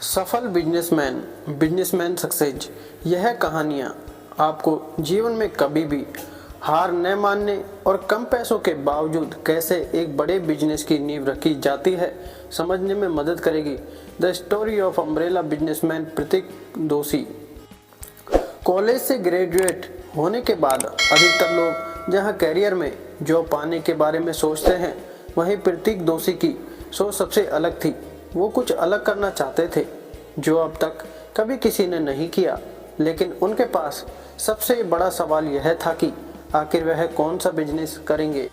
सफल businessman, businessman success, यह कहानियाँ आपको जीवन में कभी भी हार न मानने और कम पैसों के बावजूद कैसे एक बड़े बिजनेस की नींव रखी जाती है समझने में मदद करेगी। The story of umbrella businessman Prateek Doshi. College से ग्रेजुएट होने के बाद अधिकतर लोग जहां करियर में जॉब पाने के बारे में सोचते हैं, वहीं प्रतीक दोषी की सोच सबसे अलग थी। वो कुछ अलग करना चाहते थे जो अब तक कभी किसी ने नहीं किया, लेकिन उनके पास सबसे बड़ा सवाल यह था कि आखिर वह कौन सा बिजनेस करेंगे,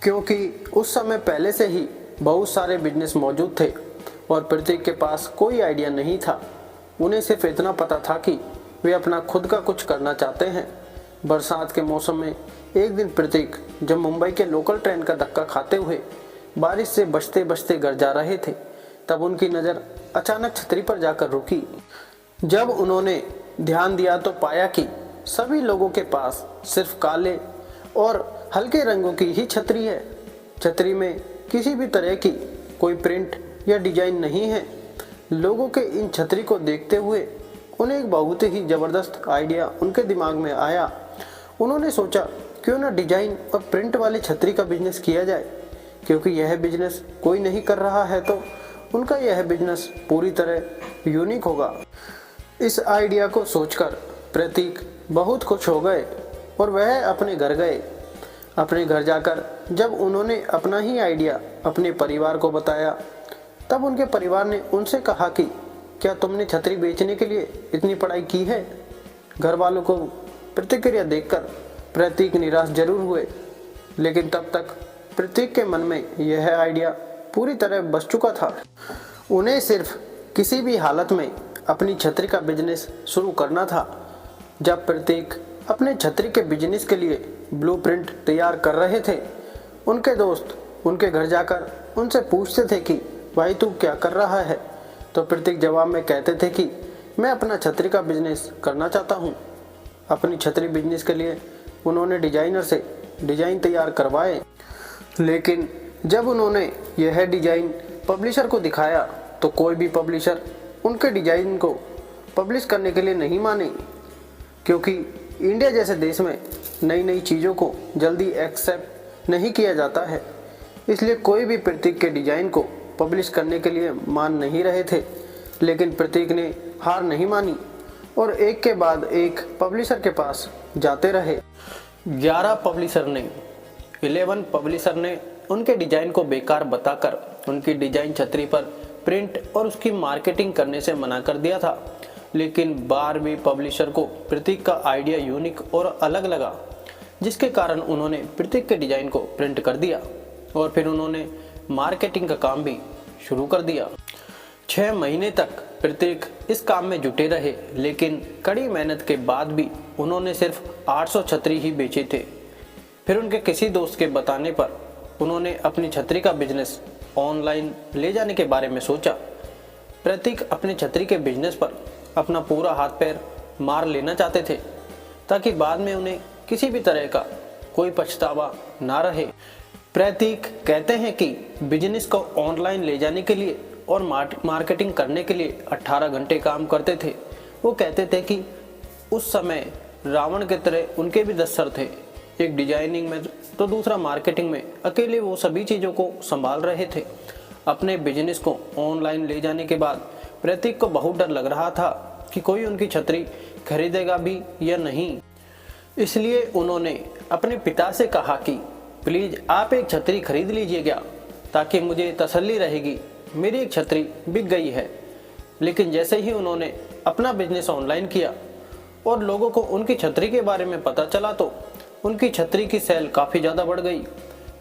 क्योंकि उस समय पहले से ही बहुत सारे बिजनेस मौजूद थे और प्रतीक के पास कोई आइडिया नहीं था। उन्हें सिर्फ इतना पता था कि वे अपना खुद का कुछ करना चाहते हैं। बरसात के मौसम में एक दिन प्रतीक जब मुंबई के लोकल ट्रेन का धक्का खाते हुए बारिश से बचते बचते घर जा रहे थे, तब उनकी नज़र अचानक छतरी पर जाकर रुकी। जब उन्होंने ध्यान दिया तो पाया कि सभी लोगों के पास सिर्फ काले और हल्के रंगों की ही छतरी है। छतरी में किसी भी तरह की कोई प्रिंट या डिजाइन नहीं है। लोगों के इन छतरी को देखते हुए उन्हें एक बहुत ही ज़बरदस्त आइडिया उनके दिमाग में आया। उन्होंने सोचा क्यों ना डिजाइन और प्रिंट वाली छतरी का बिजनेस किया जाए, क्योंकि यह बिजनेस कोई नहीं कर रहा है तो उनका यह बिजनेस पूरी तरह यूनिक होगा। इस आइडिया को सोचकर प्रतीक बहुत खुश हो गए और वह अपने घर गए। अपने घर जाकर जब उन्होंने अपना ही आइडिया अपने परिवार को बताया, तब उनके परिवार ने उनसे कहा कि क्या तुमने छतरी बेचने के लिए इतनी पढ़ाई की है। घर वालों को प्रतिक्रिया देखकर प्रतीक निराश जरूर हुए, लेकिन तब तक प्रतीक के मन में यह आइडिया पूरी तरह बस चुका था। उन्हें सिर्फ किसी भी हालत में अपनी छतरी का बिजनेस शुरू करना था। जब प्रतीक अपने छतरी के बिजनेस के लिए ब्लूप्रिंट तैयार कर रहे थे, उनके दोस्त उनके घर जाकर उनसे पूछते थे कि भाई तू क्या कर रहा है, तो प्रतीक जवाब में कहते थे कि मैं अपना छतरी का बिजनेस करना चाहता हूँ। अपनी छतरी बिजनेस के लिए उन्होंने डिजाइनर से डिजाइन तैयार करवाए, लेकिन जब उन्होंने यह डिजाइन पब्लिशर को दिखाया तो कोई भी पब्लिशर उनके डिजाइन को पब्लिश करने के लिए नहीं माने, क्योंकि इंडिया जैसे देश में नई नई चीज़ों को जल्दी एक्सेप्ट नहीं किया जाता है। इसलिए कोई भी प्रतीक के डिजाइन को पब्लिश करने के लिए मान नहीं रहे थे। लेकिन प्रतीक ने हार नहीं मानी और एक के बाद एक पब्लिशर के पास जाते रहे। 11 पब्लिशर ने उनके डिजाइन को बेकार बताकर उनकी डिजाइन छतरी पर प्रिंट और उसकी मार्केटिंग करने से मना कर दिया था। लेकिन 12वीं पब्लिशर को प्रतीक का आइडिया यूनिक और अलग लगा, जिसके कारण उन्होंने प्रतीक के डिजाइन को प्रिंट कर दिया और फिर उन्होंने मार्केटिंग का काम भी शुरू कर दिया। 6 महीने तक प्रतीक इस काम में जुटे रहे, लेकिन कड़ी मेहनत के बाद भी उन्होंने सिर्फ 800 छतरी ही बेचे थे। फिर उनके किसी दोस्त के बताने पर उन्होंने अपनी छतरी का बिजनेस ऑनलाइन ले जाने के बारे में सोचा। प्रतीक अपनी छतरी के बिजनेस पर अपना पूरा हाथ पैर मार लेना चाहते थे, ताकि बाद में उन्हें किसी भी तरह का कोई पछतावा ना रहे। प्रतीक कहते हैं कि बिजनेस को ऑनलाइन ले जाने के लिए और मार्केटिंग करने के लिए 18 घंटे काम करते थे। वो कहते थे कि उस समय रावण के तरह उनके भी 10 सर थे, एक डिजाइनिंग में तो दूसरा मार्केटिंग में। अकेले वो सभी चीज़ों को संभाल रहे थे। अपने बिजनेस को ऑनलाइन ले जाने के बाद प्रतीक को बहुत डर लग रहा था कि कोई उनकी छतरी खरीदेगा भी या नहीं। इसलिए उन्होंने अपने पिता से कहा कि प्लीज़ आप एक छतरी खरीद लीजिएगा, ताकि मुझे तसल्ली रहेगी मेरी एक छतरी बिक गई है। लेकिन जैसे ही उन्होंने अपना बिजनेस ऑनलाइन किया और लोगों को उनकी छतरी के बारे में पता चला, तो उनकी छतरी की सेल काफ़ी ज़्यादा बढ़ गई।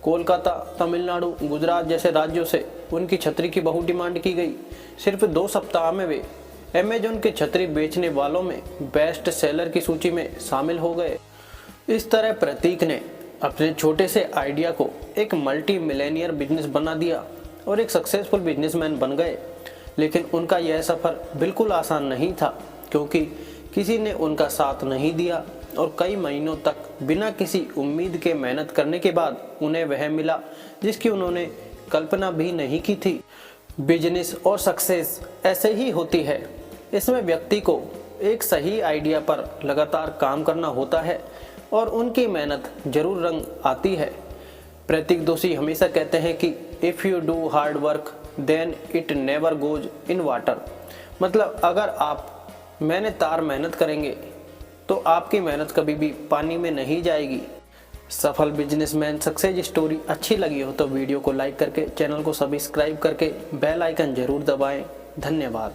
कोलकाता, तमिलनाडु, गुजरात जैसे राज्यों से उनकी छतरी की बहुत डिमांड की गई। सिर्फ 2 सप्ताह में वे अमेजॉन के छतरी बेचने वालों में बेस्ट सेलर की सूची में शामिल हो गए। इस तरह प्रतीक ने अपने छोटे से आइडिया को एक मल्टी मिलेनियर बिजनेस बना दिया और एक सक्सेसफुल बिजनेसमैन बन गए। लेकिन उनका यह सफ़र बिल्कुल आसान नहीं था, क्योंकि किसी ने उनका साथ नहीं दिया और कई महीनों तक बिना किसी उम्मीद के मेहनत करने के बाद उन्हें वह मिला जिसकी उन्होंने कल्पना भी नहीं की थी। बिजनेस और सक्सेस ऐसे ही होती है। इसमें व्यक्ति को एक सही आइडिया पर लगातार काम करना होता है और उनकी मेहनत जरूर रंग आती है। प्रतीक दोषी हमेशा कहते हैं कि if you do hard work then it never goes in water. मतलब अगर आप मेहनत करेंगे तो आपकी मेहनत कभी भी पानी में नहीं जाएगी। सफल बिजनेसमैन सक्सेस स्टोरी अच्छी लगी हो तो वीडियो को लाइक करके चैनल को सब्सक्राइब करके बेल आइकन जरूर दबाएं। धन्यवाद।